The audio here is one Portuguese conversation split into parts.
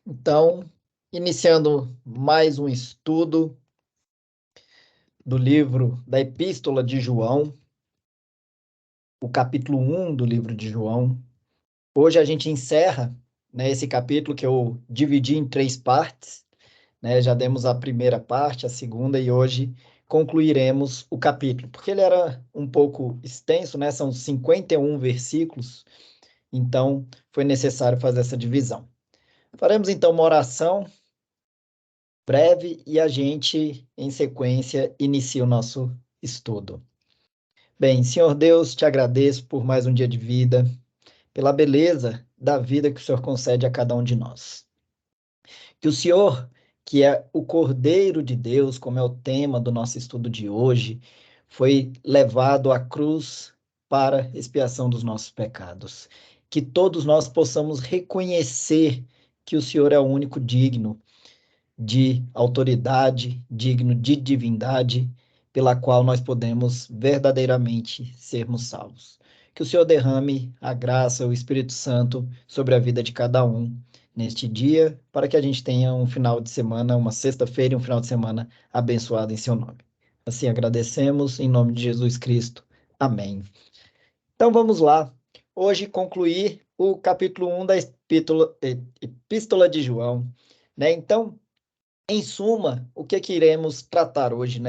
Então, iniciando mais um estudo do livro da Epístola de João, o capítulo 1 do livro de João. Hoje a gente encerra, esse capítulo que eu dividi em 3 partes, Já demos a primeira parte, a segunda, e hoje concluiremos o capítulo, porque ele era um pouco extenso, São 51 versículos, então foi necessário fazer essa divisão. Faremos então uma oração breve e a gente, em sequência, inicia o nosso estudo. Bem, Senhor Deus, te agradeço por mais um dia de vida, pela beleza da vida que o Senhor concede a cada um de nós. Que o Senhor, que é o Cordeiro de Deus, como é o tema do nosso estudo de hoje, foi levado à cruz para expiação dos nossos pecados. Que todos nós possamos reconhecer que o Senhor é o único digno de autoridade, digno de divindade, pela qual nós podemos verdadeiramente sermos salvos. Que o Senhor derrame a graça, o Espírito Santo sobre a vida de cada um neste dia, para que a gente tenha um final de semana, uma sexta-feira e um final de semana abençoado em seu nome. Assim agradecemos, em nome de Jesus Cristo. Amém. Então vamos lá. Hoje concluir o capítulo 1 da Epístola de João, Então, em suma, o que iremos tratar hoje,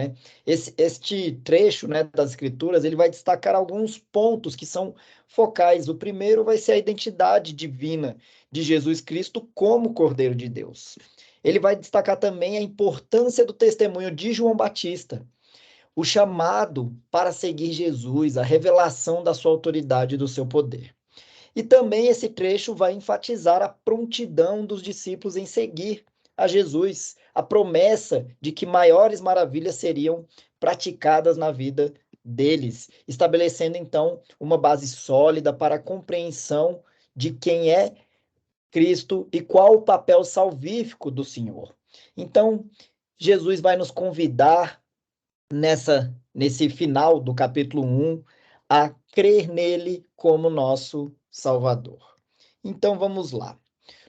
Este trecho, das Escrituras, ele vai destacar alguns pontos que são focais. O primeiro vai ser a identidade divina de Jesus Cristo como Cordeiro de Deus. Ele vai destacar também a importância do testemunho de João Batista, o chamado para seguir Jesus, a revelação da sua autoridade e do seu poder. E também esse trecho vai enfatizar a prontidão dos discípulos em seguir a Jesus, a promessa de que maiores maravilhas seriam praticadas na vida deles, estabelecendo então uma base sólida para a compreensão de quem é Cristo e qual o papel salvífico do Senhor. Então, Jesus vai nos convidar nesse final do capítulo 1 a crer nele como nosso Salvador. Então vamos lá.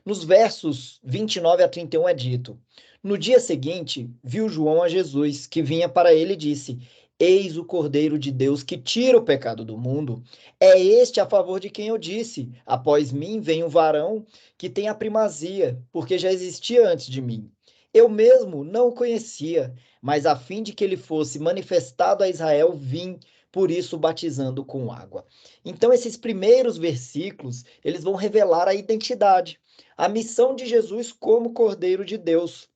Nos versos 29 a 31 é dito: No dia seguinte, viu João a Jesus, que vinha para ele e disse: Eis o Cordeiro de Deus que tira o pecado do mundo. É este a favor de quem eu disse: Após mim vem um varão que tem a primazia, porque já existia antes de mim. Eu mesmo não o conhecia, mas a fim de que ele fosse manifestado a Israel, vim, por isso batizando com água. Então esses primeiros versículos, eles vão revelar a identidade, a missão de Jesus como Cordeiro de Deus.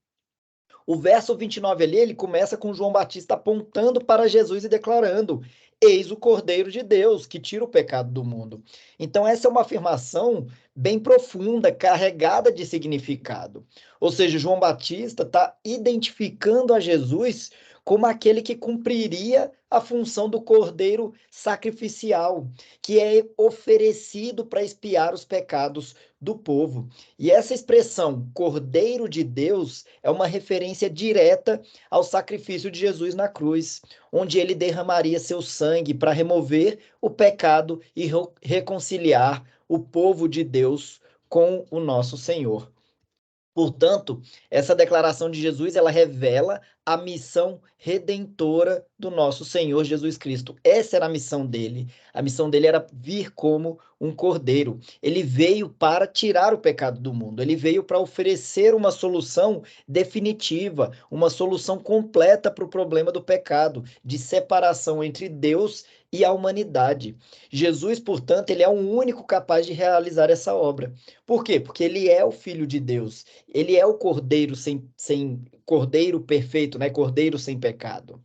O verso 29 ali, ele começa com João Batista apontando para Jesus e declarando: Eis o Cordeiro de Deus que tira o pecado do mundo. Então essa é uma afirmação bem profunda, carregada de significado. Ou seja, João Batista está identificando a Jesus como aquele que cumpriria a função do cordeiro sacrificial, que é oferecido para expiar os pecados do povo. E essa expressão, Cordeiro de Deus, é uma referência direta ao sacrifício de Jesus na cruz, onde ele derramaria seu sangue para remover o pecado e reconciliar o povo de Deus com o nosso Senhor. Portanto, essa declaração de Jesus, ela revela a missão redentora do nosso Senhor Jesus Cristo. Essa era a missão dele. A missão dele era vir como um cordeiro. Ele veio para tirar o pecado do mundo. Ele veio para oferecer uma solução definitiva, uma solução completa para o problema do pecado, de separação entre Deus e a humanidade. Jesus, portanto, ele é o único capaz de realizar essa obra. Por quê? Porque ele é o Filho de Deus. Ele é o Cordeiro sem Cordeiro perfeito, Cordeiro sem pecado.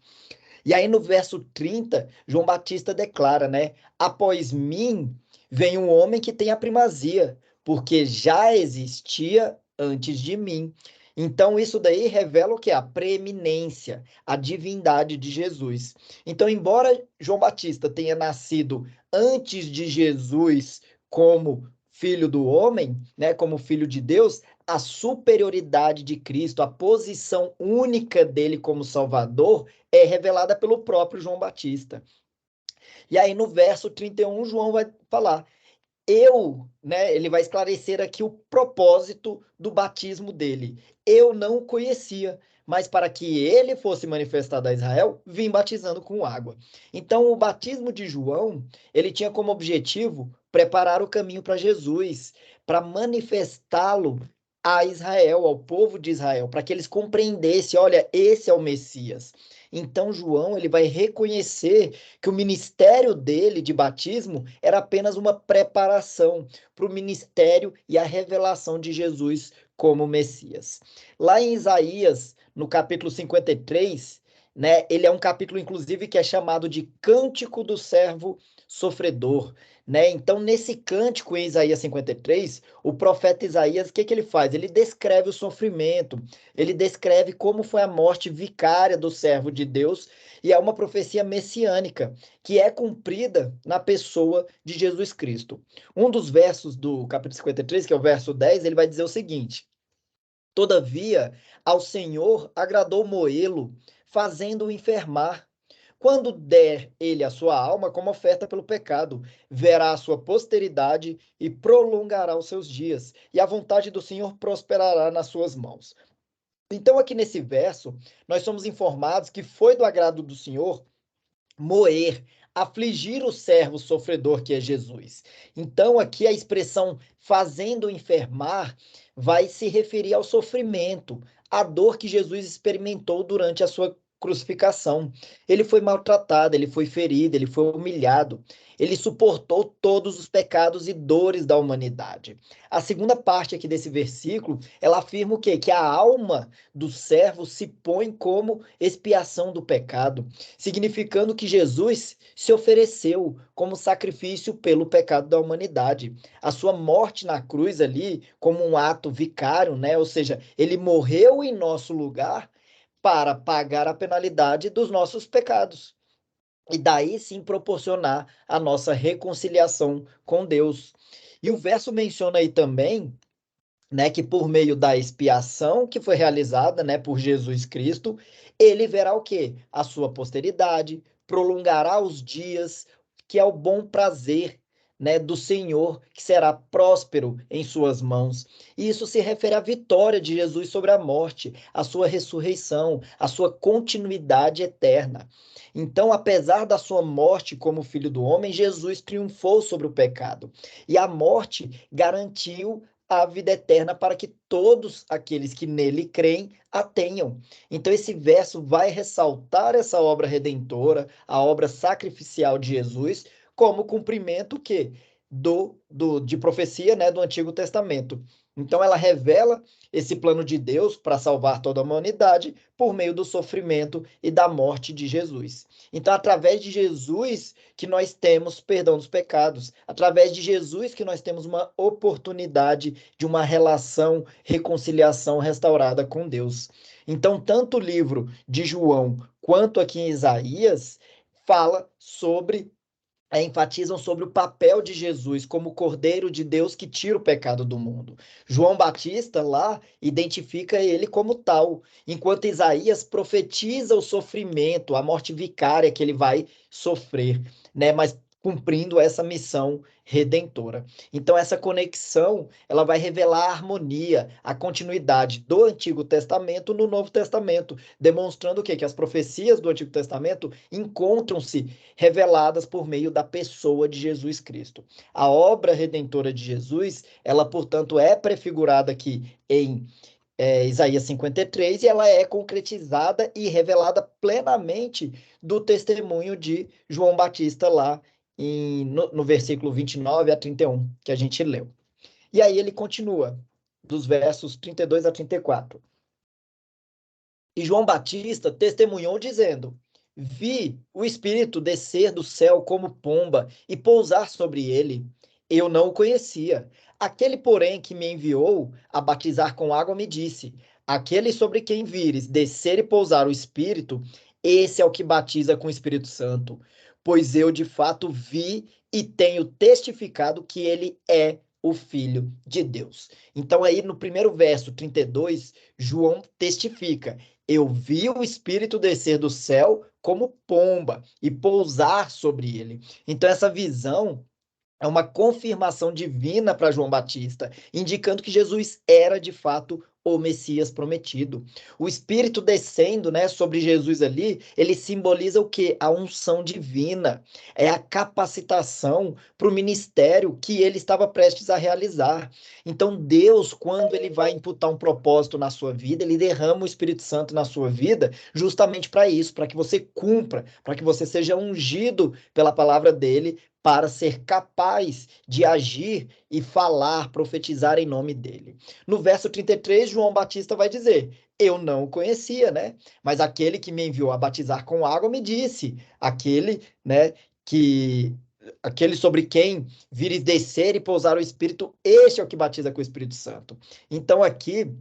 E aí no verso 30, João Batista declara, Após mim vem um homem que tem a primazia, porque já existia antes de mim. Então isso daí revela o que? A preeminência, a divindade de Jesus. Então, embora João Batista tenha nascido antes de Jesus como filho do homem, como filho de Deus, a superioridade de Cristo, a posição única dele como Salvador, é revelada pelo próprio João Batista. E aí no verso 31, João vai falar: né, ele vai esclarecer aqui o propósito do batismo dele. Eu não o conhecia, mas para que ele fosse manifestado a Israel, vim batizando com água. Então, o batismo de João, ele tinha como objetivo preparar o caminho para Jesus, para manifestá-lo a Israel, ao povo de Israel, para que eles compreendessem, olha, esse é o Messias. Então, João, ele vai reconhecer que o ministério dele de batismo era apenas uma preparação para o ministério e a revelação de Jesus como Messias. Lá em Isaías, no capítulo 53, né, ele é um capítulo, inclusive, que é chamado de Cântico do Servo Sofredor. Né? Então, nesse cântico em Isaías 53, o profeta Isaías, o que ele faz? Ele descreve o sofrimento, ele descreve como foi a morte vicária do servo de Deus, e é uma profecia messiânica, que é cumprida na pessoa de Jesus Cristo. Um dos versos do capítulo 53, que é o verso 10, ele vai dizer o seguinte: Todavia, ao Senhor agradou moê-lo, fazendo-o enfermar. Quando der ele a sua alma como oferta pelo pecado, verá a sua posteridade e prolongará os seus dias, e a vontade do Senhor prosperará nas suas mãos. Então, aqui nesse verso, nós somos informados que foi do agrado do Senhor moer, afligir o servo sofredor que é Jesus. Então, aqui a expressão fazendo enfermar vai se referir ao sofrimento, à dor que Jesus experimentou durante a sua crucificação. Ele foi maltratado, ele foi ferido, ele foi humilhado. Ele suportou todos os pecados e dores da humanidade. A segunda parte aqui desse versículo, ela afirma o quê? Que a alma do servo se põe como expiação do pecado, significando que Jesus se ofereceu como sacrifício pelo pecado da humanidade. A sua morte na cruz ali, como um ato vicário, né? Ou seja, ele morreu em nosso lugar para pagar a penalidade dos nossos pecados. E daí sim proporcionar a nossa reconciliação com Deus. E o verso menciona aí também, né, que por meio da expiação que foi realizada, né, por Jesus Cristo, ele verá o quê? A sua posteridade, prolongará os dias, que é o bom prazer, né, do Senhor, que será próspero em suas mãos. E isso se refere à vitória de Jesus sobre a morte, à sua ressurreição, à sua continuidade eterna. Então, apesar da sua morte como filho do homem, Jesus triunfou sobre o pecado. E a morte garantiu a vida eterna para que todos aqueles que nele creem a tenham. Então, esse verso vai ressaltar essa obra redentora, a obra sacrificial de Jesus, como cumprimento que de profecia, né, do Antigo Testamento. Então, ela revela esse plano de Deus para salvar toda a humanidade por meio do sofrimento e da morte de Jesus. Então, através de Jesus que nós temos perdão dos pecados, através de Jesus que nós temos uma oportunidade de uma relação, reconciliação restaurada com Deus. Então, tanto o livro de João quanto aqui em Isaías fala sobre enfatizam sobre o papel de Jesus como Cordeiro de Deus que tira o pecado do mundo. João Batista lá identifica ele como tal, enquanto Isaías profetiza o sofrimento, a morte vicária que ele vai sofrer, né? Mas cumprindo essa missão redentora. Então essa conexão, ela vai revelar a harmonia, a continuidade do Antigo Testamento no Novo Testamento, demonstrando o quê? Que as profecias do Antigo Testamento encontram-se reveladas por meio da pessoa de Jesus Cristo. A obra redentora de Jesus, ela, portanto, é prefigurada aqui em Isaías 53 e ela é concretizada e revelada plenamente do testemunho de João Batista lá no versículo 29 a 31, que a gente leu. E aí ele continua, dos versos 32 a 34. E João Batista testemunhou dizendo: Vi o Espírito descer do céu como pomba e pousar sobre ele. Eu não o conhecia. Aquele, porém, que me enviou a batizar com água me disse: Aquele sobre quem vires descer e pousar o Espírito, esse é o que batiza com o Espírito Santo. Pois eu de fato vi e tenho testificado que ele é o Filho de Deus. Então, aí no primeiro verso 32, João testifica: Eu vi o Espírito descer do céu como pomba e pousar sobre ele. Então, essa visão É uma confirmação divina para João Batista, indicando que Jesus era de fato o Messias prometido. O Espírito descendo, né, sobre Jesus ali, ele simboliza o quê? A unção divina. É a capacitação para o ministério que ele estava prestes a realizar. Então, Deus, quando ele vai imputar um propósito na sua vida, ele derrama o Espírito Santo na sua vida, justamente para isso, para que você cumpra, para que você seja ungido pela palavra dele, para ser capaz de agir e falar, profetizar em nome dele. No verso 33, João Batista vai dizer: Eu não o conhecia, né? Mas aquele que me enviou a batizar com água me disse, né, que aquele sobre quem vires descer e pousar o Espírito, este é o que batiza com o Espírito Santo. Então aqui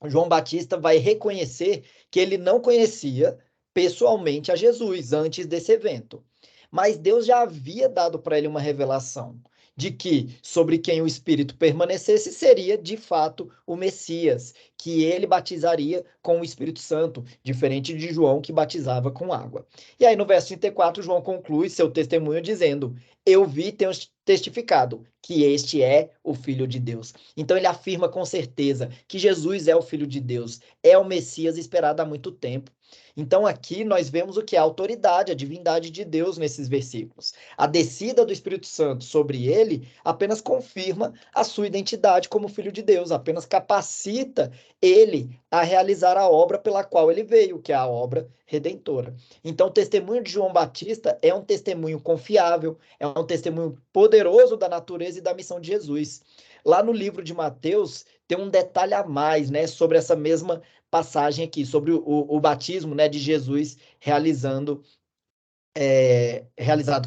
João Batista vai reconhecer que ele não conhecia pessoalmente a Jesus antes desse evento. Mas Deus já havia dado para ele uma revelação de que sobre quem o Espírito permanecesse seria de fato o Messias, que ele batizaria com o Espírito Santo, diferente de João que batizava com água. E aí no verso 34, João conclui seu testemunho dizendo: Eu vi e tenho testificado que este é o Filho de Deus. Então ele afirma com certeza que Jesus é o Filho de Deus, é o Messias esperado há muito tempo. Então aqui nós vemos o que é a autoridade, a divindade de Deus nesses versículos. A descida do Espírito Santo sobre ele apenas confirma a sua identidade como Filho de Deus, apenas capacita ele a realizar a obra pela qual ele veio, que é a obra redentora. Então o testemunho de João Batista é um testemunho confiável, é um testemunho poderoso da natureza e da missão de Jesus. Lá no livro de Mateus tem um detalhe a mais, né, sobre essa mesma passagem aqui, sobre o batismo, né, de Jesus realizado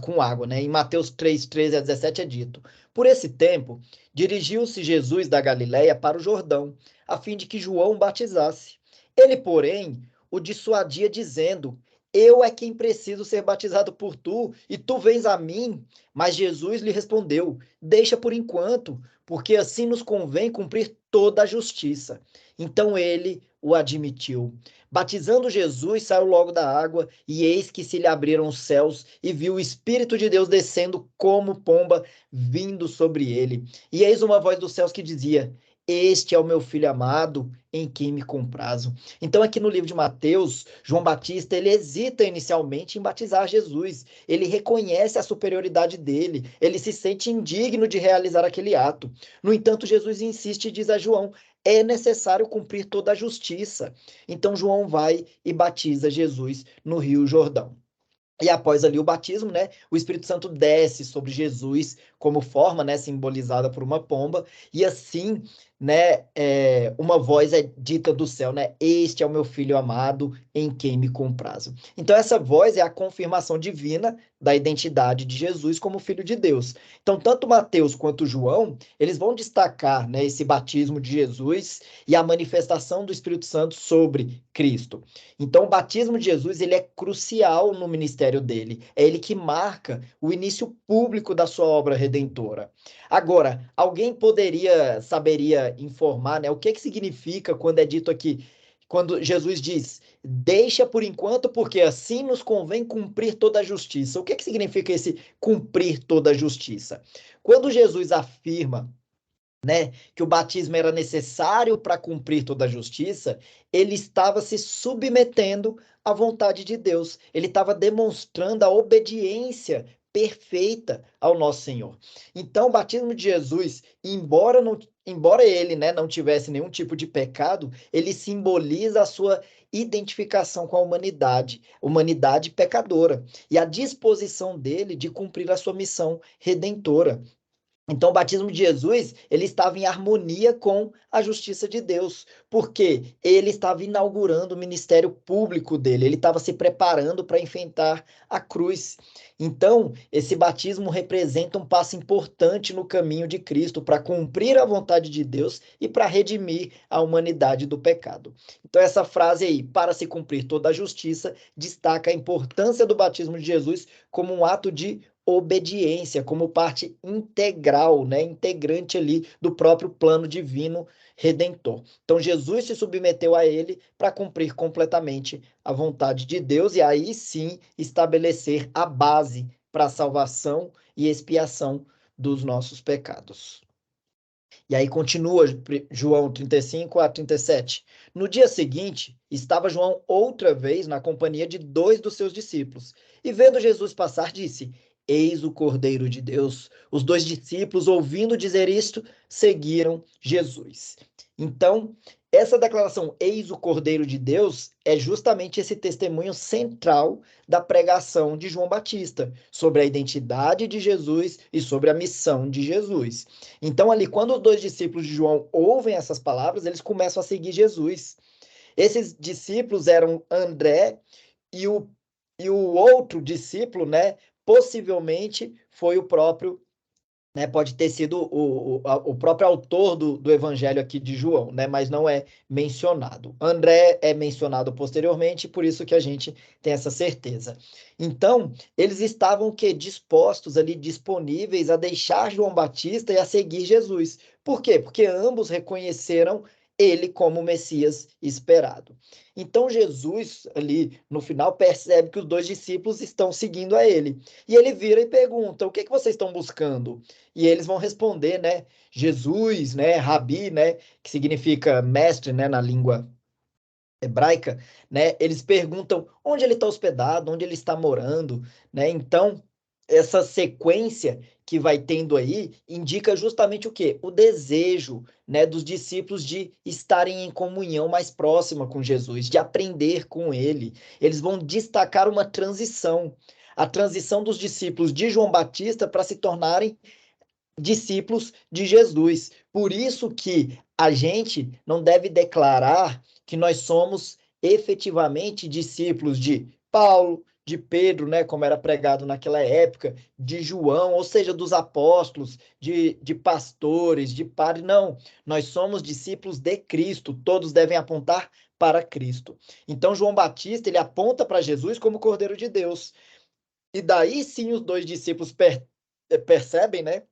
com água, né? Em Mateus 3, 13 a 17 é dito: Por esse tempo, dirigiu-se Jesus da Galiléia para o Jordão, a fim de que João o batizasse. Ele, porém, o dissuadia, dizendo: Eu é quem preciso ser batizado por tu, e tu vens a mim. Mas Jesus lhe respondeu: Deixa por enquanto, porque assim nos convém cumprir toda a justiça. Então ele o admitiu. Batizando Jesus, saiu logo da água, e eis que se lhe abriram os céus, e viu o Espírito de Deus descendo como pomba, vindo sobre ele. E eis uma voz dos céus que dizia: Este é o meu filho amado, em quem me comprazo. Então, aqui no livro de Mateus, João Batista, ele hesita inicialmente em batizar Jesus. Ele reconhece a superioridade dele, ele se sente indigno de realizar aquele ato. No entanto, Jesus insiste e diz a João: é necessário cumprir toda a justiça. Então João vai e batiza Jesus no Rio Jordão. E após ali o batismo, né, o Espírito Santo desce sobre Jesus como forma, né, simbolizada por uma pomba, e assim, né, uma voz é dita do céu, né, este é o meu filho amado, em quem me comprazo. Então essa voz é a confirmação divina da identidade de Jesus como filho de Deus. Então tanto Mateus quanto João, eles vão destacar, né, esse batismo de Jesus e a manifestação do Espírito Santo sobre Cristo. Então, o batismo de Jesus ele é crucial no ministério dele. É ele que marca o início público da sua obra redentora. Agora, alguém saberia informar, né, o que significa quando é dito aqui, quando Jesus diz: Deixa por enquanto, porque assim nos convém cumprir toda a justiça. O que significa esse cumprir toda a justiça? Quando Jesus afirma, né, que o batismo era necessário para cumprir toda a justiça, ele estava se submetendo à vontade de Deus. Ele estava demonstrando a obediência perfeita ao nosso Senhor. Então, o batismo de Jesus, embora ele, né, não tivesse nenhum tipo de pecado, ele simboliza a sua identificação com a humanidade pecadora, e a disposição dele de cumprir a sua missão redentora. Então, o batismo de Jesus, ele estava em harmonia com a justiça de Deus, porque ele estava inaugurando o ministério público dele, ele estava se preparando para enfrentar a cruz. Então, esse batismo representa um passo importante no caminho de Cristo para cumprir a vontade de Deus e para redimir a humanidade do pecado. Então, essa frase aí, para se cumprir toda a justiça, destaca a importância do batismo de Jesus como um ato de obediência, como parte integral, né, integrante ali do próprio plano divino redentor. Então Jesus se submeteu a ele para cumprir completamente a vontade de Deus e aí sim estabelecer a base para a salvação e expiação dos nossos pecados. E aí continua João 35 a 37. No dia seguinte, estava João outra vez na companhia de 2 dos seus discípulos. E vendo Jesus passar, disse: Eis o Cordeiro de Deus. Os 2 discípulos, ouvindo dizer isto, seguiram Jesus. Então, essa declaração, eis o Cordeiro de Deus, é justamente esse testemunho central da pregação de João Batista, sobre a identidade de Jesus e sobre a missão de Jesus. Então, ali, quando os 2 discípulos de João ouvem essas palavras, eles começam a seguir Jesus. Esses discípulos eram André e o outro discípulo, né, possivelmente foi o próprio, né, pode ter sido o próprio autor do evangelho aqui de João, né, mas não é mencionado. André é mencionado posteriormente, por isso que a gente tem essa certeza. Então, eles estavam dispostos ali, disponíveis a deixar João Batista e a seguir Jesus. Por quê? Porque ambos reconheceram ele como o Messias esperado. Então, Jesus, ali no final, percebe que os 2 discípulos estão seguindo a ele. E ele vira e pergunta: o que vocês estão buscando? E eles vão responder, né? Jesus, né? Rabi, né? Que significa mestre, né? Na língua hebraica, né? Eles perguntam onde ele está hospedado, onde ele está morando, né? Então, essa sequência que vai tendo aí indica justamente o quê? O desejo, né, dos discípulos de estarem em comunhão mais próxima com Jesus, de aprender com ele. Eles vão destacar uma transição, a transição dos discípulos de João Batista para se tornarem discípulos de Jesus. Por isso que a gente não deve declarar que nós somos efetivamente discípulos de Paulo, de Pedro, né, como era pregado naquela época, de João, ou seja, dos apóstolos, de pastores, de padres. Não, nós somos discípulos de Cristo, todos devem apontar para Cristo. Então, João Batista, ele aponta para Jesus como Cordeiro de Deus. E daí sim os 2 discípulos percebem, né,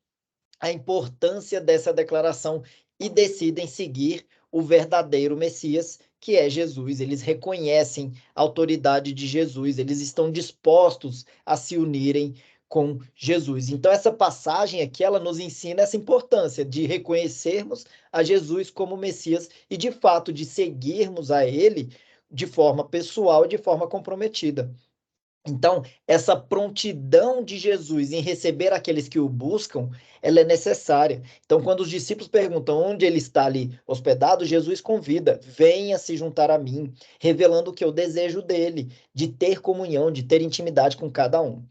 a importância dessa declaração e decidem seguir o verdadeiro Messias, que é Jesus. Eles reconhecem a autoridade de Jesus, eles estão dispostos a se unirem com Jesus. Então, essa passagem aqui, ela nos ensina essa importância de reconhecermos a Jesus como Messias e, de fato, de seguirmos a ele de forma pessoal e de forma comprometida. Então, essa prontidão de Jesus em receber aqueles que o buscam, ela é necessária. Então, quando os discípulos perguntam onde ele está ali hospedado, Jesus convida: venha se juntar a mim, revelando que é o desejo dele, de ter comunhão, de ter intimidade com cada um.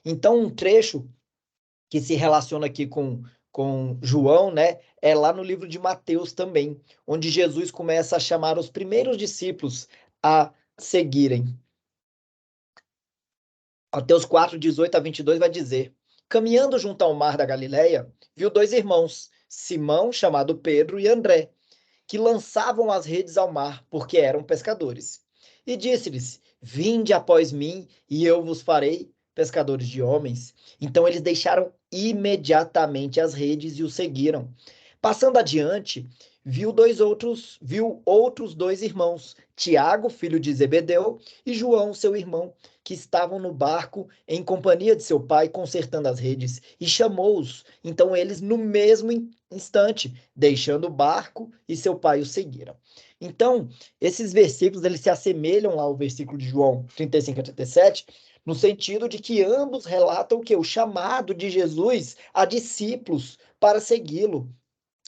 Então, um trecho que se relaciona aqui com João, né, é lá no livro de Mateus também, onde Jesus começa a chamar os primeiros discípulos a seguirem. Mateus 4, 18 a 22 vai dizer: caminhando junto ao mar da Galileia, viu 2 irmãos, Simão, chamado Pedro, e André, que lançavam as redes ao mar, porque eram pescadores. E disse-lhes: vinde após mim, e eu vos farei pescadores de homens. Então eles deixaram imediatamente as redes e o seguiram. Passando adiante, viu outros 2 irmãos, Tiago, filho de Zebedeu, e João, seu irmão, que estavam no barco em companhia de seu pai, consertando as redes, e chamou-os. Então eles, no mesmo instante, deixando o barco, e seu pai o seguiram. Então, esses versículos eles se assemelham ao versículo de João 35 a 37, no sentido de que ambos relatam que o chamado de Jesus a discípulos para segui-lo.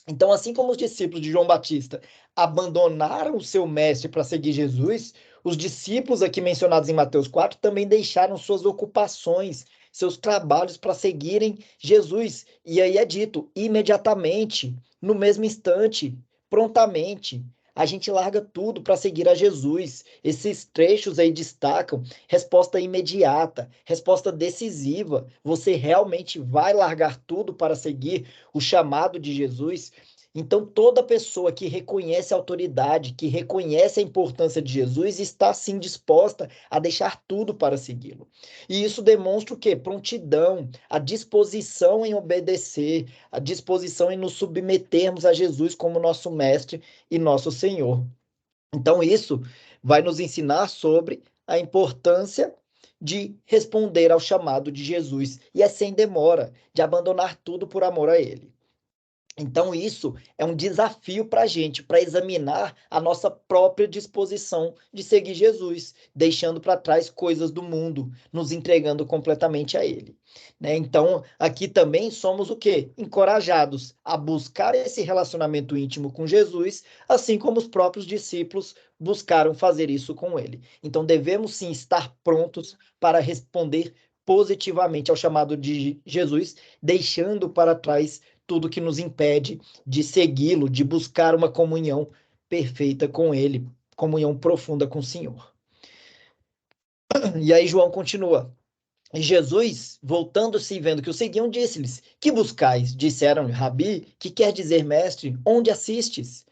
Então, assim como os discípulos de João Batista abandonaram o seu mestre para seguir Jesus, os discípulos aqui mencionados em Mateus 4 também deixaram suas ocupações, seus trabalhos para seguirem Jesus. E aí é dito, imediatamente, no mesmo instante, prontamente. A gente larga tudo para seguir a Jesus. Esses trechos aí destacam resposta imediata, resposta decisiva. Você realmente vai largar tudo para seguir o chamado de Jesus? Então, toda pessoa que reconhece a autoridade, que reconhece a importância de Jesus, está sim disposta a deixar tudo para segui-lo. E isso demonstra o quê? Prontidão, a disposição em obedecer, a disposição em nos submetermos a Jesus como nosso mestre e nosso Senhor. Então, isso vai nos ensinar sobre a importância de responder ao chamado de Jesus, e é sem demora, de abandonar tudo por amor a ele. Então, isso é um desafio para a gente, para examinar a nossa própria disposição de seguir Jesus, deixando para trás coisas do mundo, nos entregando completamente a Ele. Né? Então, aqui também somos o quê? Encorajados a buscar esse relacionamento íntimo com Jesus, assim como os próprios discípulos buscaram fazer isso com Ele. Então, devemos sim estar prontos para responder positivamente ao chamado de Jesus, deixando para trás tudo que nos impede de segui-lo, de buscar uma comunhão perfeita com ele, comunhão profunda com o Senhor. E aí João continua. E Jesus, voltando-se e vendo que o seguiam, disse-lhes: Que buscais? Disseram-lhe: Rabi, que quer dizer mestre, onde assistes?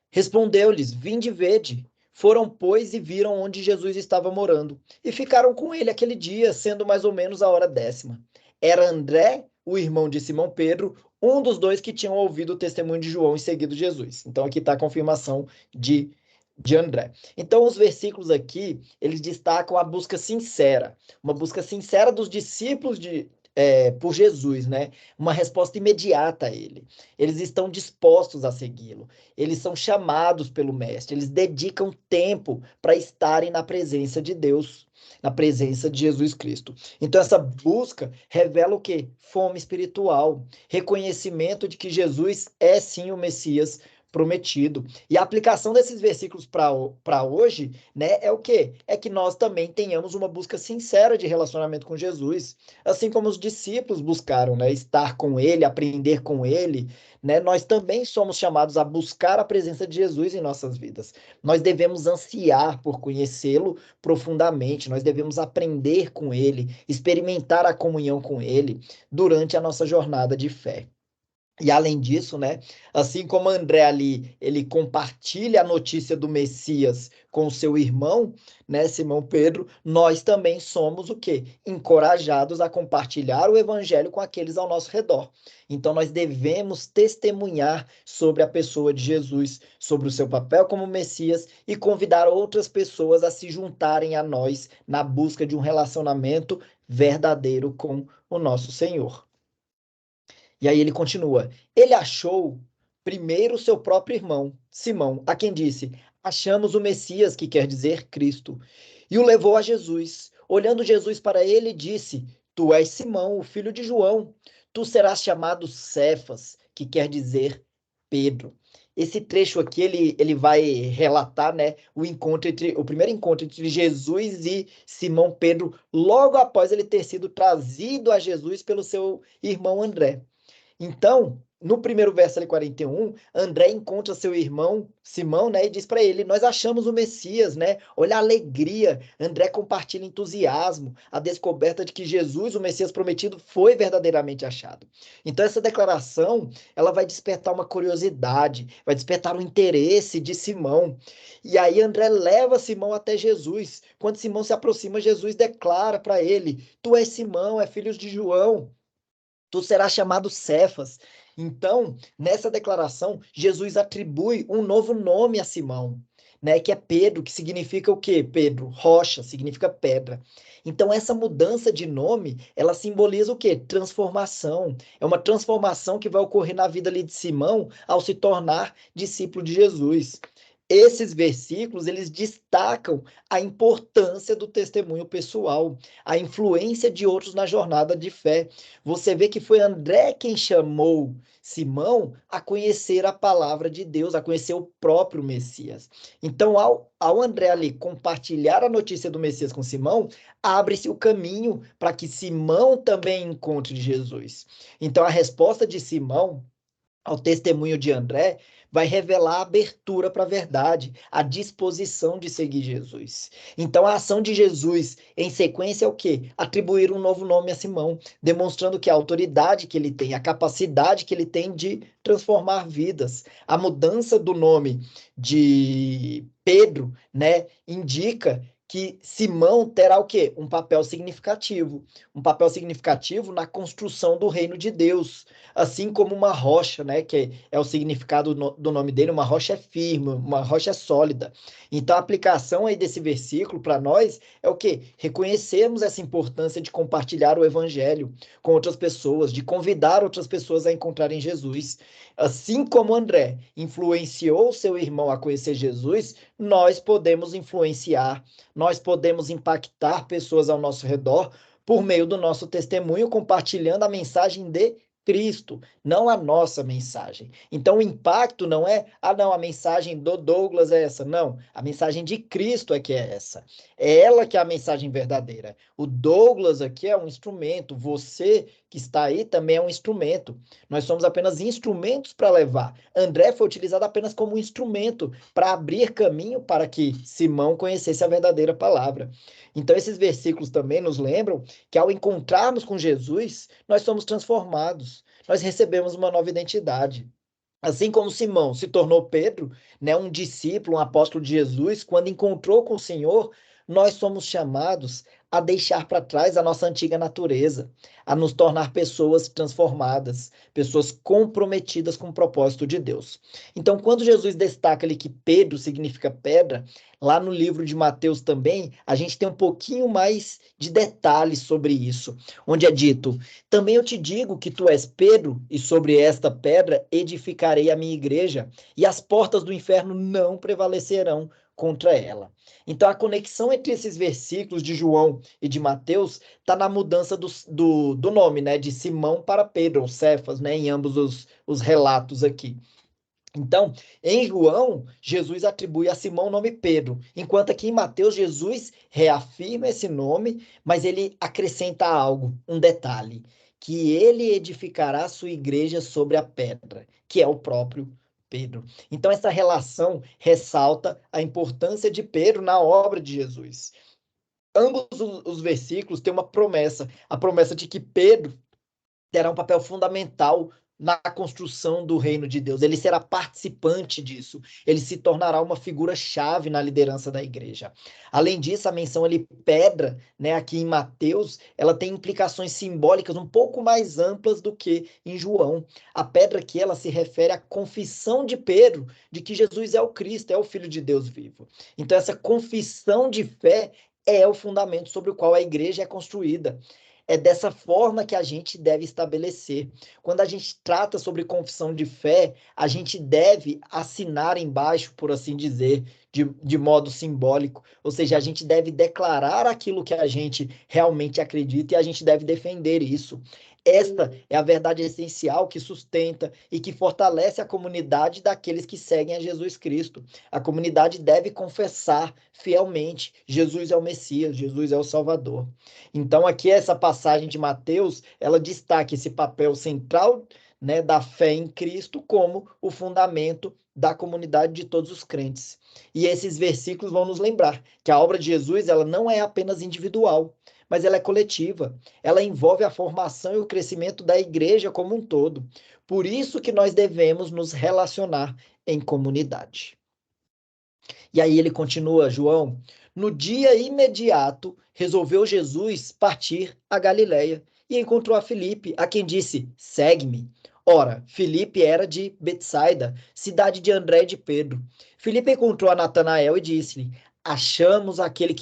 Respondeu-lhes: Vinde e vede. Foram, pois, e viram onde Jesus estava morando, e ficaram com ele aquele dia, sendo mais ou menos a hora 10ª. Era André, o irmão de Simão Pedro, um dos dois que tinham ouvido o testemunho de João e seguido Jesus. Então, aqui está a confirmação de André. Então, os versículos aqui, eles destacam a busca sincera, uma busca sincera dos discípulos por Jesus, né? Uma resposta imediata a ele. Eles estão dispostos a segui-lo. Eles são chamados pelo Mestre. Eles dedicam tempo para estarem na presença de Deus, na presença de Jesus Cristo. Então, essa busca revela o quê? Fome espiritual, reconhecimento de que Jesus é sim o Messias prometido. E a aplicação desses versículos para hoje, né, é o quê? É que nós também tenhamos uma busca sincera de relacionamento com Jesus, assim como os discípulos buscaram, né, estar com ele, aprender com ele, né? Nós também somos chamados a buscar a presença de Jesus em nossas vidas. Nós devemos ansiar por conhecê-lo profundamente, nós devemos aprender com ele, experimentar a comunhão com ele durante a nossa jornada de fé. E além disso, né, assim como André ali, ele compartilha a notícia do Messias com o seu irmão, né, Simão Pedro, nós também somos o quê? Encorajados a compartilhar o evangelho com aqueles ao nosso redor. Então nós devemos testemunhar sobre a pessoa de Jesus, sobre o seu papel como Messias e convidar outras pessoas a se juntarem a nós na busca de um relacionamento verdadeiro com o nosso Senhor. E aí ele continua: Ele achou primeiro seu próprio irmão, Simão, a quem disse: Achamos o Messias, que quer dizer Cristo. E o levou a Jesus. Olhando Jesus para ele, disse: Tu és Simão, o filho de João. Tu serás chamado Cefas, que quer dizer Pedro. Esse trecho aqui ele vai relatar, né, o primeiro encontro entre Jesus e Simão Pedro, logo após ele ter sido trazido a Jesus pelo seu irmão André. Então, no primeiro verso ali, 41, André encontra seu irmão Simão, né, e diz para ele: Nós achamos o Messias, né? Olha a alegria. André compartilha entusiasmo, a descoberta de que Jesus, o Messias prometido, foi verdadeiramente achado. Então, essa declaração, ela vai despertar uma curiosidade, vai despertar o interesse de Simão. E aí, André leva Simão até Jesus. Quando Simão se aproxima, Jesus declara para ele: Tu és Simão, é filho de João. Tu serás chamado Cefas. Então, nessa declaração, Jesus atribui um novo nome a Simão, né, que é Pedro, que significa o quê? Pedro, rocha, significa pedra. Então, essa mudança de nome, ela simboliza o quê? Transformação. É uma transformação que vai ocorrer na vida ali de Simão ao se tornar discípulo de Jesus. Esses versículos, eles destacam a importância do testemunho pessoal, a influência de outros na jornada de fé. Você vê que foi André quem chamou Simão a conhecer a palavra de Deus, a conhecer o próprio Messias. Então, ao André ali compartilhar a notícia do Messias com Simão, abre-se o caminho para que Simão também encontre Jesus. Então, a resposta de Simão ao testemunho de André vai revelar a abertura para a verdade, a disposição de seguir Jesus. Então, a ação de Jesus, em sequência, é o quê? Atribuir um novo nome a Simão, demonstrando que a autoridade que ele tem, a capacidade que ele tem de transformar vidas. A mudança do nome de Pedro, né, indica que Simão terá o quê? Um papel significativo. Um papel significativo na construção do reino de Deus. Assim como uma rocha, né? Que é o significado do nome dele, uma rocha é firme, uma rocha é sólida. Então, a aplicação aí desse versículo para nós é o quê? Reconhecermos essa importância de compartilhar o evangelho com outras pessoas, de convidar outras pessoas a encontrarem Jesus. Assim como André influenciou seu irmão a conhecer Jesus, nós podemos influenciar, nós podemos impactar pessoas ao nosso redor por meio do nosso testemunho, compartilhando a mensagem de Cristo, não a nossa mensagem. Então, o impacto não é, não, a mensagem do Douglas é essa. Não, a mensagem de Cristo é que é essa. É ela que é a mensagem verdadeira. O Douglas aqui é um instrumento, você que está aí também é um instrumento. Nós somos apenas instrumentos para levar. André foi utilizado apenas como um instrumento para abrir caminho para que Simão conhecesse a verdadeira palavra. Então, esses versículos também nos lembram que ao encontrarmos com Jesus, nós somos transformados, nós recebemos uma nova identidade. Assim como Simão se tornou Pedro, né, um discípulo, um apóstolo de Jesus, quando encontrou com o Senhor, nós somos chamados a deixar para trás a nossa antiga natureza, a nos tornar pessoas transformadas, pessoas comprometidas com o propósito de Deus. Então, quando Jesus destaca ali que Pedro significa pedra, lá no livro de Mateus também, a gente tem um pouquinho mais de detalhes sobre isso, onde é dito: também eu te digo que tu és Pedro, e sobre esta pedra edificarei a minha igreja, e as portas do inferno não prevalecerão contra ela. Então, a conexão entre esses versículos de João e de Mateus está na mudança do nome, né? De Simão para Pedro, ou Cefas, né? Em ambos os relatos aqui. Então, em João, Jesus atribui a Simão o nome Pedro, enquanto aqui em Mateus, Jesus reafirma esse nome, mas ele acrescenta algo, um detalhe, que ele edificará sua igreja sobre a pedra, que é o próprio Pedro. Então, essa relação ressalta a importância de Pedro na obra de Jesus. Ambos os versículos têm uma promessa, a promessa de que Pedro terá um papel fundamental na construção do reino de Deus. Ele será participante disso. Ele se tornará uma figura-chave na liderança da igreja. Além disso, a menção ali pedra, né, aqui em Mateus, ela tem implicações simbólicas um pouco mais amplas do que em João. A pedra aqui, ela se refere à confissão de Pedro de que Jesus é o Cristo, é o Filho de Deus vivo. Então, essa confissão de fé é o fundamento sobre o qual a igreja é construída. É dessa forma que a gente deve estabelecer. Quando a gente trata sobre confissão de fé, a gente deve assinar embaixo, por assim dizer, de modo simbólico. Ou seja, a gente deve declarar aquilo que a gente realmente acredita e a gente deve defender isso. Esta é a verdade essencial que sustenta e que fortalece a comunidade daqueles que seguem a Jesus Cristo. A comunidade deve confessar fielmente: Jesus é o Messias, Jesus é o Salvador. Então, aqui essa passagem de Mateus, ela destaca esse papel central, né, da fé em Cristo como o fundamento da comunidade de todos os crentes. E esses versículos vão nos lembrar que a obra de Jesus, ela não é apenas individual, mas ela é coletiva. Ela envolve a formação e o crescimento da igreja como um todo. Por isso que nós devemos nos relacionar em comunidade. E aí ele continua, João: no dia imediato, resolveu Jesus partir a Galiléia e encontrou a Filipe, a quem disse: segue-me. Ora, Filipe era de Betsaida, cidade de André e de Pedro. Filipe encontrou a Natanael e disse-lhe: achamos aquele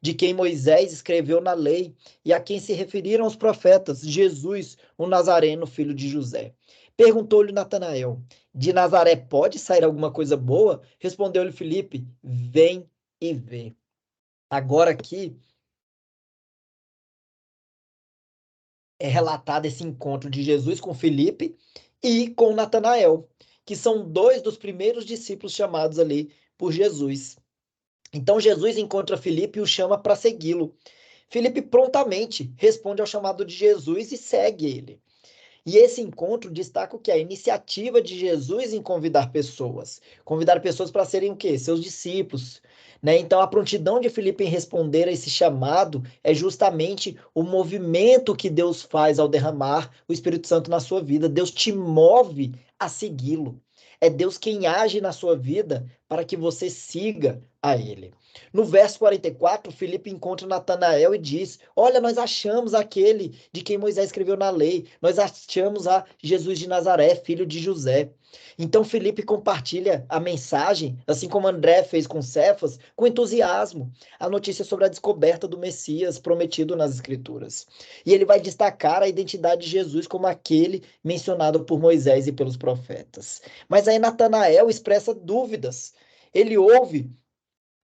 de quem Moisés escreveu na lei e a quem se referiram os profetas, Jesus, o Nazareno, filho de José. Perguntou-lhe Natanael: de Nazaré pode sair alguma coisa boa? Respondeu-lhe Filipe: vem e vê. Agora aqui é relatado esse encontro de Jesus com Filipe e com Natanael, que são dois dos primeiros discípulos chamados ali por Jesus. Então Jesus encontra Filipe e o chama para segui-lo. Filipe prontamente responde ao chamado de Jesus e segue ele. E esse encontro destaca o que? A iniciativa de Jesus em convidar pessoas para serem o quê? Seus discípulos, né? Então, a prontidão de Filipe em responder a esse chamado é justamente o movimento que Deus faz ao derramar o Espírito Santo na sua vida. Deus te move a segui-lo. É Deus quem age na sua vida para que você siga a Ele. No verso 44, Filipe encontra Natanael e diz: Olha, nós achamos aquele de quem Moisés escreveu na lei, nós achamos a Jesus de Nazaré, filho de José. Então Filipe compartilha a mensagem, assim como André fez com Cefas, com entusiasmo, a notícia sobre a descoberta do Messias prometido nas Escrituras. E ele vai destacar a identidade de Jesus como aquele mencionado por Moisés e pelos profetas. Mas aí Natanael expressa dúvidas. Ele ouve,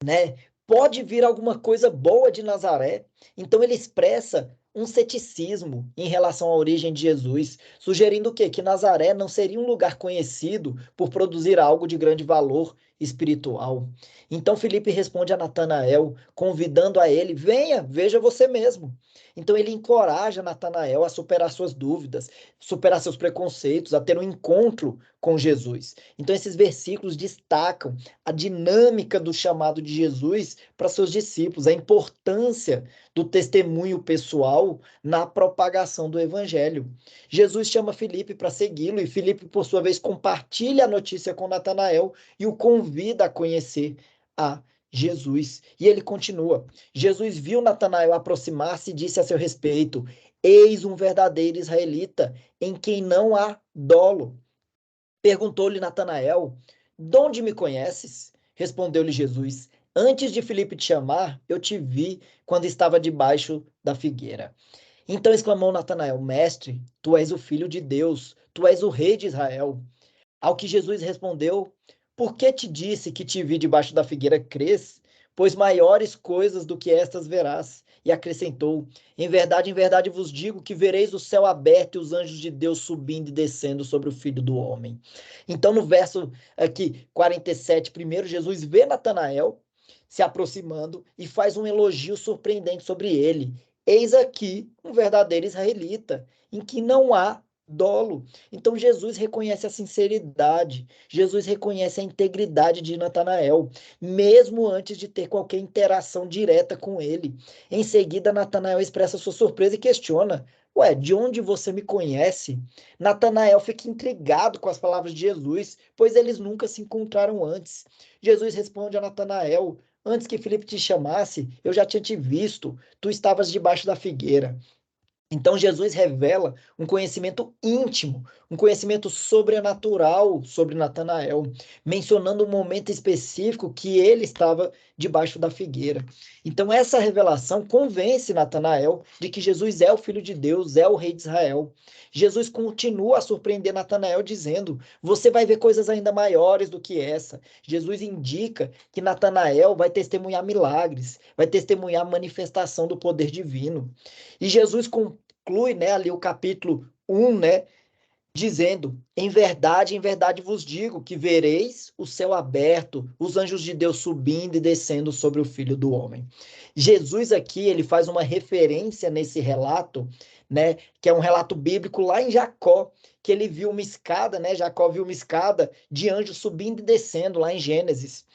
né? Pode vir alguma coisa boa de Nazaré. Então ele expressa um ceticismo em relação à origem de Jesus, sugerindo o quê? Que Nazaré não seria um lugar conhecido por produzir algo de grande valor espiritual. Então Filipe responde a Natanael, convidando a ele: venha, veja você mesmo. Então ele encoraja Natanael a superar suas dúvidas, superar seus preconceitos, a ter um encontro com Jesus. Então esses versículos destacam a dinâmica do chamado de Jesus para seus discípulos, a importância do testemunho pessoal na propagação do evangelho. Jesus chama Filipe para segui-lo e Filipe, por sua vez, compartilha a notícia com Natanael e o convida a conhecer a Jesus. E ele continua: Jesus viu Natanael aproximar-se e disse a seu respeito: Eis um verdadeiro israelita, em quem não há dolo. Perguntou-lhe Natanael: De onde me conheces? Respondeu-lhe Jesus: Antes de Filipe te chamar, eu te vi quando estava debaixo da figueira. Então exclamou Natanael: Mestre, tu és o filho de Deus, tu és o rei de Israel. Ao que Jesus respondeu: Por que te disse que te vi debaixo da figueira crês? Pois maiores coisas do que estas verás. E acrescentou: em verdade vos digo que vereis o céu aberto e os anjos de Deus subindo e descendo sobre o Filho do Homem. Então, no verso aqui 47, primeiro Jesus vê Natanael se aproximando e faz um elogio surpreendente sobre ele. Eis aqui um verdadeiro israelita, em que não há dolo. Então Jesus reconhece a sinceridade, Jesus reconhece a integridade de Natanael, mesmo antes de ter qualquer interação direta com ele. Em seguida, Natanael expressa sua surpresa e questiona: Ué, de onde você me conhece? Natanael fica intrigado com as palavras de Jesus, pois eles nunca se encontraram antes. Jesus responde a Natanael: Antes que Filipe te chamasse, eu já tinha te visto, tu estavas debaixo da figueira. Então Jesus revela um conhecimento íntimo, um conhecimento sobrenatural sobre Natanael, mencionando um momento específico que ele estava debaixo da figueira. Então essa revelação convence Natanael de que Jesus é o Filho de Deus, é o Rei de Israel. Jesus continua a surpreender Natanael dizendo: Você vai ver coisas ainda maiores do que essa. Jesus indica que Natanael vai testemunhar milagres, vai testemunhar a manifestação do poder divino. E Jesus conclui, né, ali o capítulo 1, né, dizendo: em verdade vos digo que vereis o céu aberto, os anjos de Deus subindo e descendo sobre o Filho do Homem. Jesus aqui, ele faz uma referência nesse relato, né, que é um relato bíblico lá em Jacó, que ele viu uma escada, né, Jacó viu uma escada de anjos subindo e descendo lá em Gênesis.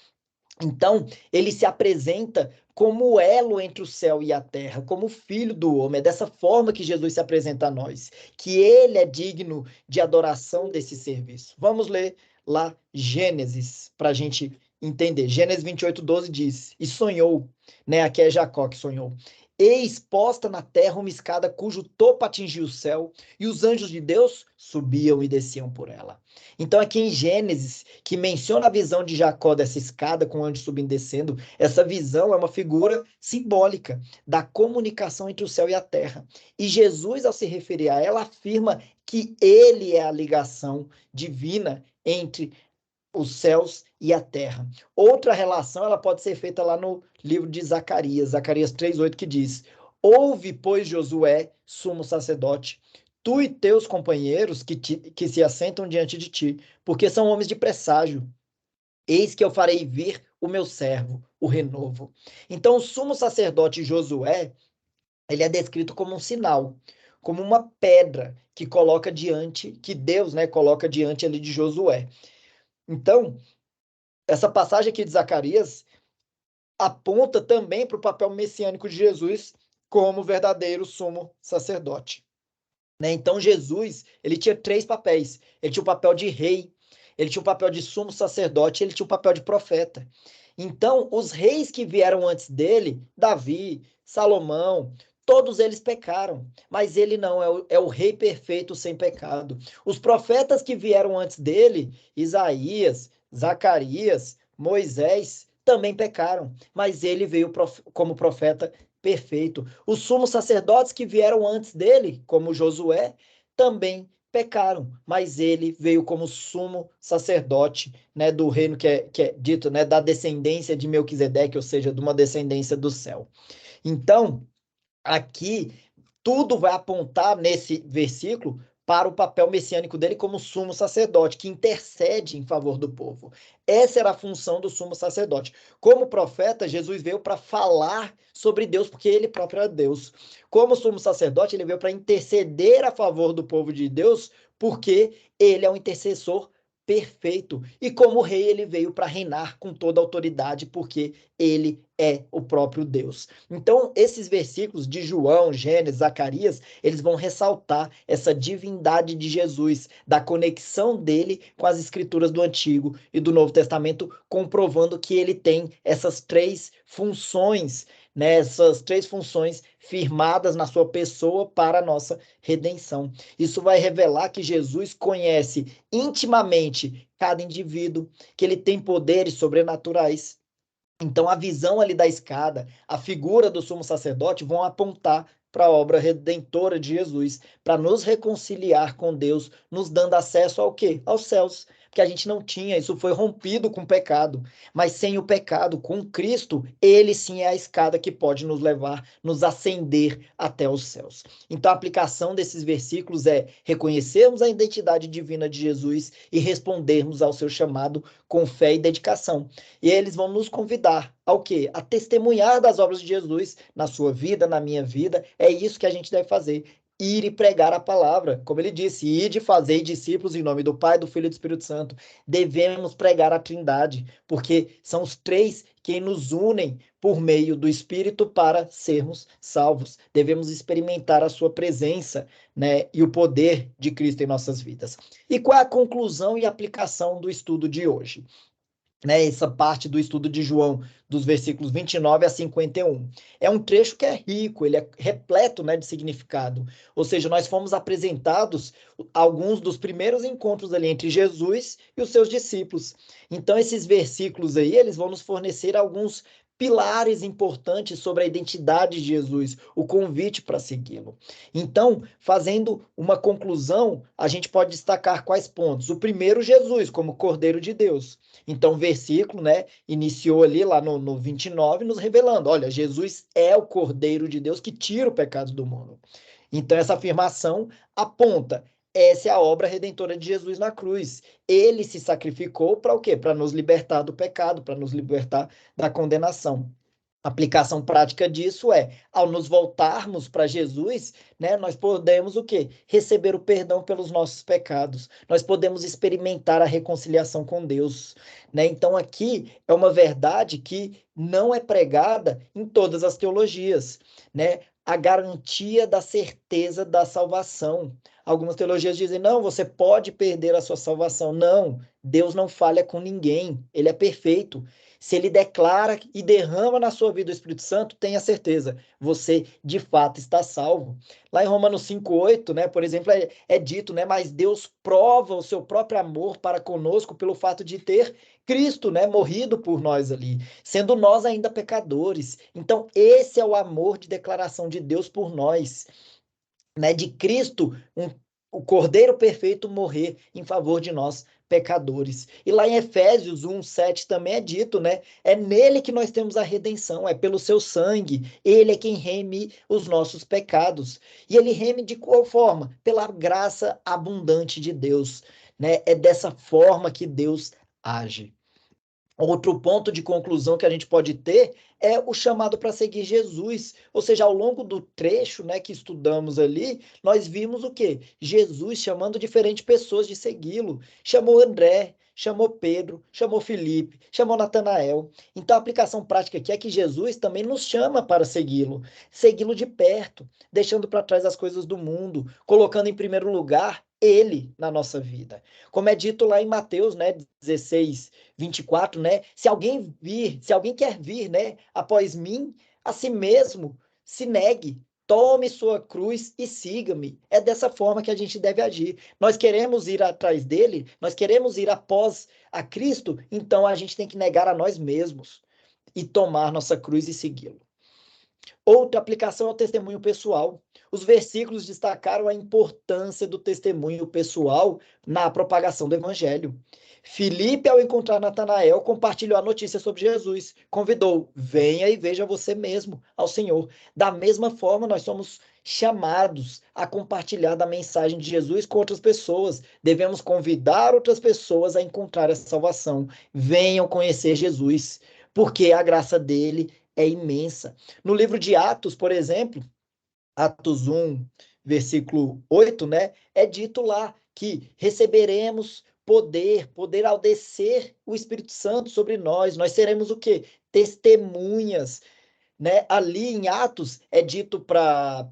Então, ele se apresenta como o elo entre o céu e a terra, como o filho do homem. É dessa forma que Jesus se apresenta a nós, que ele é digno de adoração desse serviço. Vamos ler lá Gênesis, para a gente entender. Gênesis 28:12 diz: E sonhou, né? Aqui é Jacó que sonhou. Eis posta na terra uma escada cujo topo atingia o céu, e os anjos de Deus subiam e desciam por ela. Então, aqui em Gênesis, que menciona a visão de Jacó dessa escada com o anjo subindo e descendo, essa visão é uma figura simbólica da comunicação entre o céu e a terra. E Jesus, ao se referir a ela, afirma que ele é a ligação divina entre os céus e a terra. Outra relação, ela pode ser feita lá no livro de Zacarias, Zacarias 3:8, que diz: Ouve, pois, Josué, sumo sacerdote, tu e teus companheiros que se assentam diante de ti, porque são homens de presságio. Eis que eu farei vir o meu servo, o renovo. Então, o sumo sacerdote Josué, ele é descrito como um sinal, como uma pedra que coloca diante, que Deus, né, coloca diante ali de Josué. Então, essa passagem aqui de Zacarias aponta também para o papel messiânico de Jesus como verdadeiro sumo sacerdote. Né? Então, Jesus, ele tinha três papéis. Ele tinha o papel de rei, ele tinha o papel de sumo sacerdote, ele tinha o papel de profeta. Então, os reis que vieram antes dele, Davi, Salomão, todos eles pecaram, mas ele não, é o rei perfeito sem pecado. Os profetas que vieram antes dele, Isaías, Zacarias, Moisés, também pecaram, mas ele veio como profeta perfeito. Os sumos sacerdotes que vieram antes dele, como Josué, também pecaram, mas ele veio como sumo sacerdote, né, do reino que é dito, né, da descendência de Melquisedeque, ou seja, de uma descendência do céu. Então, aqui tudo vai apontar nesse versículo para o papel messiânico dele como sumo sacerdote, que intercede em favor do povo. Essa era a função do sumo sacerdote. Como profeta, Jesus veio para falar sobre Deus, porque ele próprio é Deus. Como sumo sacerdote, ele veio para interceder a favor do povo de Deus, porque ele é um intercessor perfeito. E como rei, ele veio para reinar com toda a autoridade, porque ele é o próprio Deus. Então, esses versículos de João, Gênesis, Zacarias, eles vão ressaltar essa divindade de Jesus, da conexão dele com as escrituras do Antigo e do Novo Testamento, comprovando que ele tem essas três funções, né, essas três funções firmadas na sua pessoa para a nossa redenção. Isso vai revelar que Jesus conhece intimamente cada indivíduo, que ele tem poderes sobrenaturais. Então, a visão ali da escada, a figura do sumo sacerdote vão apontar para a obra redentora de Jesus, para nos reconciliar com Deus, nos dando acesso ao quê? Aos céus. Porque a gente não tinha, isso foi rompido com o pecado. Mas sem o pecado, com Cristo, ele sim é a escada que pode nos levar, nos ascender até os céus. Então, a aplicação desses versículos é reconhecermos a identidade divina de Jesus e respondermos ao seu chamado com fé e dedicação. E eles vão nos convidar ao quê? A testemunhar das obras de Jesus na sua vida, na minha vida. É isso que a gente deve fazer. Ir e pregar a palavra. Como ele disse, ide e fazei discípulos em nome do Pai, do Filho e do Espírito Santo. Devemos pregar a Trindade, porque são os três que nos unem por meio do Espírito para sermos salvos. Devemos experimentar a sua presença, né, e o poder de Cristo em nossas vidas. E qual é a conclusão e aplicação do estudo de hoje? Né, essa parte do estudo de João, dos versículos 29 a 51. É um trecho que é rico, ele é repleto, né, de significado. Ou seja, nós fomos apresentados alguns dos primeiros encontros ali entre Jesus e os seus discípulos. Então, esses versículos aí, eles vão nos fornecer alguns pilares importantes sobre a identidade de Jesus, o convite para segui-lo. Então, fazendo uma conclusão, a gente pode destacar quais pontos? O primeiro, Jesus, como Cordeiro de Deus. Então, o versículo, né, iniciou ali lá no 29, nos revelando, olha, Jesus é o Cordeiro de Deus que tira o pecado do mundo. Então, essa afirmação aponta, essa é a obra redentora de Jesus na cruz. Ele se sacrificou para o quê? Para nos libertar do pecado, para nos libertar da condenação. A aplicação prática disso é, ao nos voltarmos para Jesus, né, nós podemos o quê? Receber o perdão pelos nossos pecados. Nós podemos experimentar a reconciliação com Deus, né? Então aqui é uma verdade que não é pregada em todas as teologias, né? A garantia da certeza da salvação. Algumas teologias dizem, não, você pode perder a sua salvação. Não, Deus não falha com ninguém, ele é perfeito. Se ele declara e derrama na sua vida o Espírito Santo, tenha certeza, você de fato está salvo. Lá em Romanos 5:8, né, por exemplo, é dito, né, mas Deus prova o seu próprio amor para conosco pelo fato de ter Cristo, né, morrido por nós ali, sendo nós ainda pecadores. Então, esse é o amor de declaração de Deus por nós, né, de Cristo, o Cordeiro perfeito morrer em favor de nós, pecadores. E lá em Efésios 1:7 também é dito, né? É nele que nós temos a redenção, é pelo seu sangue. Ele é quem reme os nossos pecados. E ele reme de qual forma? Pela graça abundante de Deus, né? É dessa forma que Deus age. Outro ponto de conclusão que a gente pode ter é o chamado para seguir Jesus. Ou seja, ao longo do trecho, né, que estudamos ali, nós vimos o quê? Jesus chamando diferentes pessoas de segui-lo. Chamou André, chamou Pedro, chamou Felipe, chamou Natanael. Então a aplicação prática aqui é que Jesus também nos chama para segui-lo de perto, deixando para trás as coisas do mundo, colocando em primeiro lugar ele na nossa vida. Como é dito lá em Mateus, né, 16, 24, né? Se alguém quer vir, né, após mim, a si mesmo se negue, tome sua cruz e siga-me. É dessa forma que a gente deve agir. Nós queremos ir atrás dele, nós queremos ir após a Cristo, então a gente tem que negar a nós mesmos e tomar nossa cruz e segui-lo. Outra aplicação é o testemunho pessoal. Os versículos destacaram a importância do testemunho pessoal na propagação do evangelho. Filipe, ao encontrar Natanael, compartilhou a notícia sobre Jesus. Convidou: venha e veja você mesmo ao Senhor. Da mesma forma, nós somos chamados a compartilhar da mensagem de Jesus com outras pessoas. Devemos convidar outras pessoas a encontrar a salvação. Venham conhecer Jesus, porque a graça dele é imensa. No livro de Atos, por exemplo, Atos 1, versículo 8, né? É dito lá que receberemos poder ao descer o Espírito Santo sobre nós. Nós seremos o quê? Testemunhas, né? Ali em Atos é dito para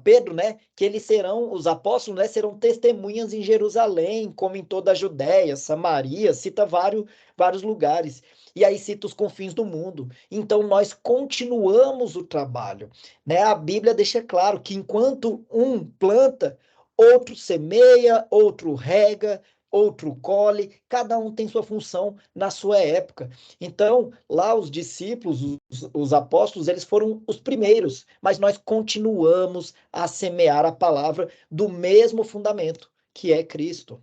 Pedro, né, que eles serão, os apóstolos, né, serão testemunhas em Jerusalém, como em toda a Judéia, Samaria, cita vários lugares. E aí cita os confins do mundo. Então nós continuamos o trabalho, né? A Bíblia deixa claro que enquanto um planta, outro semeia, outro rega, outro colhe, cada um tem sua função na sua época. Então, lá os discípulos, os apóstolos, eles foram os primeiros, mas nós continuamos a semear a palavra do mesmo fundamento, que é Cristo.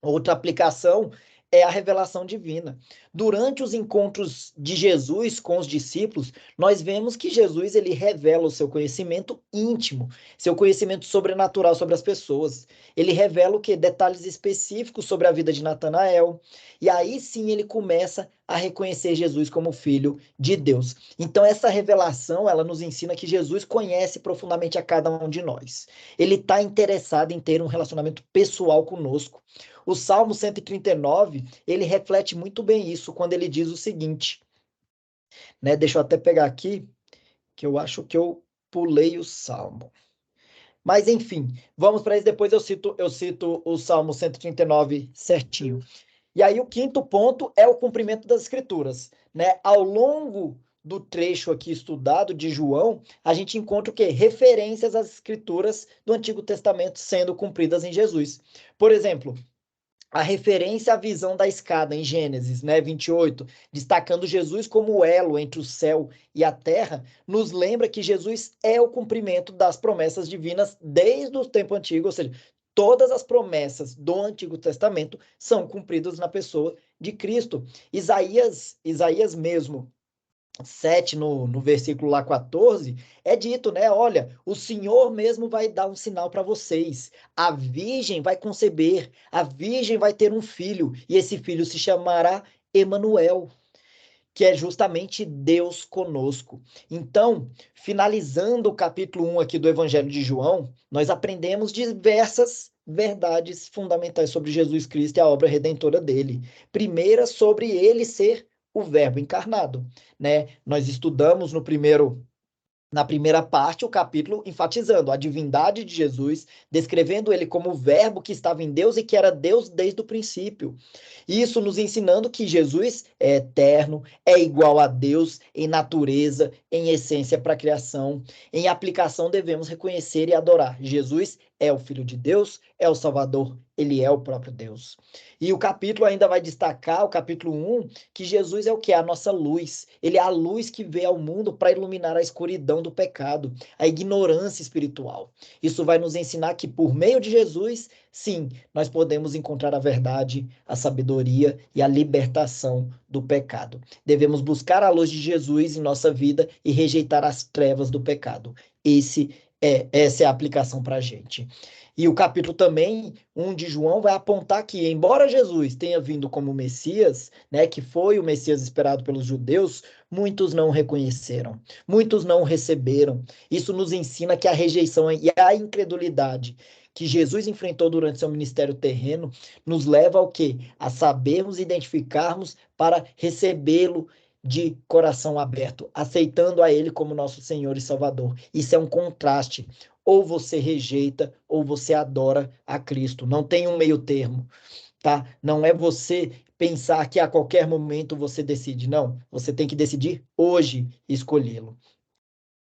Outra aplicação é a revelação divina. Durante os encontros de Jesus com os discípulos, nós vemos que Jesus ele revela o seu conhecimento íntimo, seu conhecimento sobrenatural sobre as pessoas. Ele revela o que? Detalhes específicos sobre a vida de Natanael. E aí sim ele começa a reconhecer Jesus como filho de Deus. Então essa revelação, ela nos ensina que Jesus conhece profundamente a cada um de nós. Ele está interessado em ter um relacionamento pessoal conosco. O Salmo 139, ele reflete muito bem isso quando ele diz o seguinte, né? Deixa eu até pegar aqui, que eu acho que eu pulei o Salmo. Mas enfim, vamos para isso, depois eu cito o Salmo 139 certinho. E aí o quinto ponto é o cumprimento das escrituras, né? Ao longo do trecho aqui estudado de João, a gente encontra o quê? Referências às escrituras do Antigo Testamento sendo cumpridas em Jesus. Por exemplo, a referência à visão da escada em Gênesis, né, 28, destacando Jesus como o elo entre o céu e a terra, nos lembra que Jesus é o cumprimento das promessas divinas desde o tempo antigo, ou seja, todas as promessas do Antigo Testamento são cumpridas na pessoa de Cristo. Isaías mesmo 7, no versículo lá 14, é dito, né? Olha, o Senhor mesmo vai dar um sinal para vocês. A virgem vai conceber, a virgem vai ter um filho, e esse filho se chamará Emanuel, que é justamente Deus conosco. Então, finalizando o capítulo 1 aqui do Evangelho de João, nós aprendemos diversas verdades fundamentais sobre Jesus Cristo e a obra redentora dele. Primeira, sobre ele ser o Verbo encarnado, né? Nós estudamos na primeira parte, o capítulo enfatizando a divindade de Jesus, descrevendo ele como o Verbo que estava em Deus e que era Deus desde o princípio. Isso nos ensinando que Jesus é eterno, é igual a Deus em natureza, em essência para a criação. Em aplicação, devemos reconhecer e adorar. Jesus é o Filho de Deus, é o Salvador, ele é o próprio Deus. E o capítulo ainda vai destacar, o capítulo 1, que Jesus é o que? A nossa luz. Ele é a luz que veio ao mundo para iluminar a escuridão do pecado, a ignorância espiritual. Isso vai nos ensinar que por meio de Jesus, sim, nós podemos encontrar a verdade, a sabedoria e a libertação do pecado. Devemos buscar a luz de Jesus em nossa vida e rejeitar as trevas do pecado. Essa é a aplicação para a gente. E o capítulo também, 1 de João, vai apontar que, embora Jesus tenha vindo como Messias, né, que foi o Messias esperado pelos judeus, muitos não o reconheceram, muitos não o receberam. Isso nos ensina que a rejeição e a incredulidade que Jesus enfrentou durante seu ministério terreno nos leva ao quê? A sabermos identificarmos para recebê-lo de coração aberto, aceitando a Ele como nosso Senhor e Salvador. Isso é um contraste. ou você rejeita, ou você adora a Cristo. Não tem um meio termo, tá? Não é você pensar que a qualquer momento você decide. Não, você tem que decidir hoje escolhê-lo.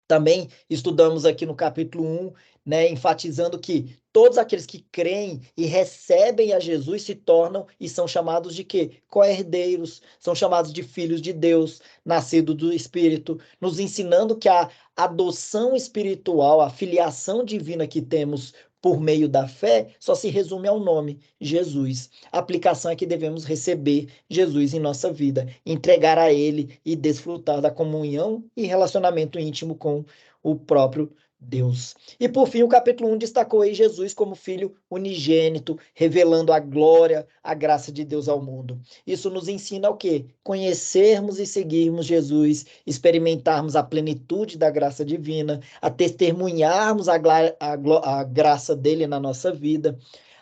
Também estudamos aqui no capítulo 1, né, enfatizando que todos aqueles que creem e recebem a Jesus se tornam e são chamados de quê? Co-herdeiros, são chamados de filhos de Deus, nascidos do Espírito, nos ensinando que a adoção espiritual, a filiação divina que temos por meio da fé, só se resume ao nome, Jesus. A aplicação é que devemos receber Jesus em nossa vida, entregar a Ele e desfrutar da comunhão e relacionamento íntimo com o próprio Deus. E por fim, o capítulo 1 destacou aí Jesus como filho unigênito, revelando a glória, a graça de Deus ao mundo. Isso nos ensina o quê? Conhecermos e seguirmos Jesus, experimentarmos a plenitude da graça divina, a testemunharmos a graça dele na nossa vida.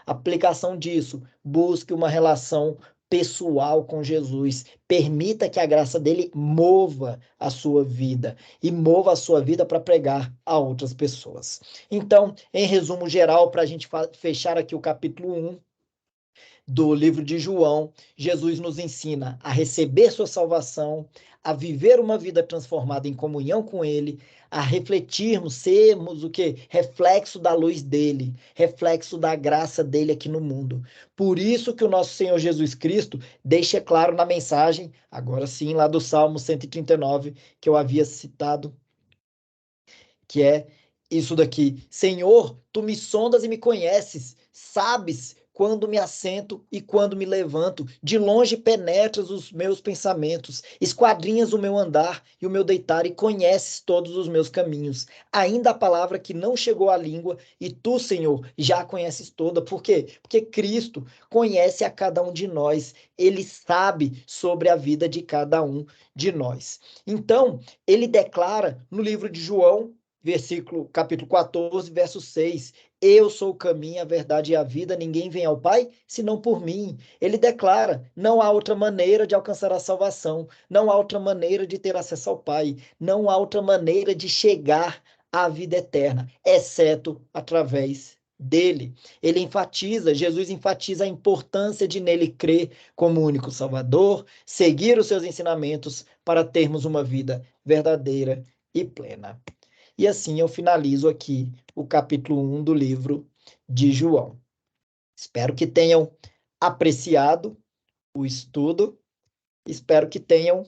Aplicação disso, busque uma relação pessoal com Jesus. Permita que a graça dele mova a sua vida e mova a sua vida para pregar a outras pessoas. Então, em resumo geral, para a gente fechar aqui o capítulo 1 do livro de João, Jesus nos ensina a receber sua salvação, a viver uma vida transformada em comunhão com ele, a refletirmos, sermos o quê? Reflexo da luz dele, reflexo da graça dele aqui no mundo. Por isso que o nosso Senhor Jesus Cristo deixa claro na mensagem, agora sim, lá do Salmo 139, que eu havia citado, que é isso daqui: Senhor, tu me sondas e me conheces, sabes quando me assento e quando me levanto, de longe penetras os meus pensamentos, esquadrinhas o meu andar e o meu deitar e conheces todos os meus caminhos. Ainda a palavra que não chegou à língua e tu, Senhor, já a conheces toda. Por quê? Porque Cristo conhece a cada um de nós, ele sabe sobre a vida de cada um de nós. Então, ele declara no livro de João, capítulo 14, verso 6. Eu sou o caminho, a verdade e a vida, ninguém vem ao Pai senão por mim. Ele declara: não há outra maneira de alcançar a salvação, não há outra maneira de ter acesso ao Pai, não há outra maneira de chegar à vida eterna, exceto através dele. Jesus enfatiza a importância de nele crer como único Salvador, seguir os seus ensinamentos para termos uma vida verdadeira e plena. E assim eu finalizo aqui o capítulo 1 do livro de João. Espero que tenham apreciado o estudo, espero que tenham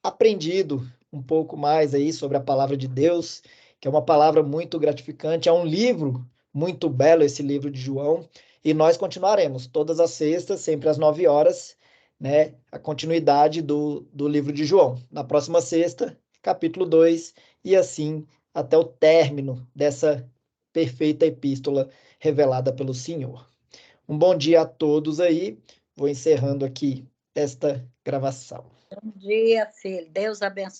aprendido um pouco mais aí sobre a palavra de Deus, que é uma palavra muito gratificante, é um livro muito belo esse livro de João, e nós continuaremos todas as sextas, sempre às 9 horas, né, a continuidade do livro de João. Na próxima sexta, capítulo 2, e assim até o término dessa perfeita epístola revelada pelo Senhor. Um bom dia a todos aí, vou encerrando aqui esta gravação. Bom dia, filho. Deus abençoe.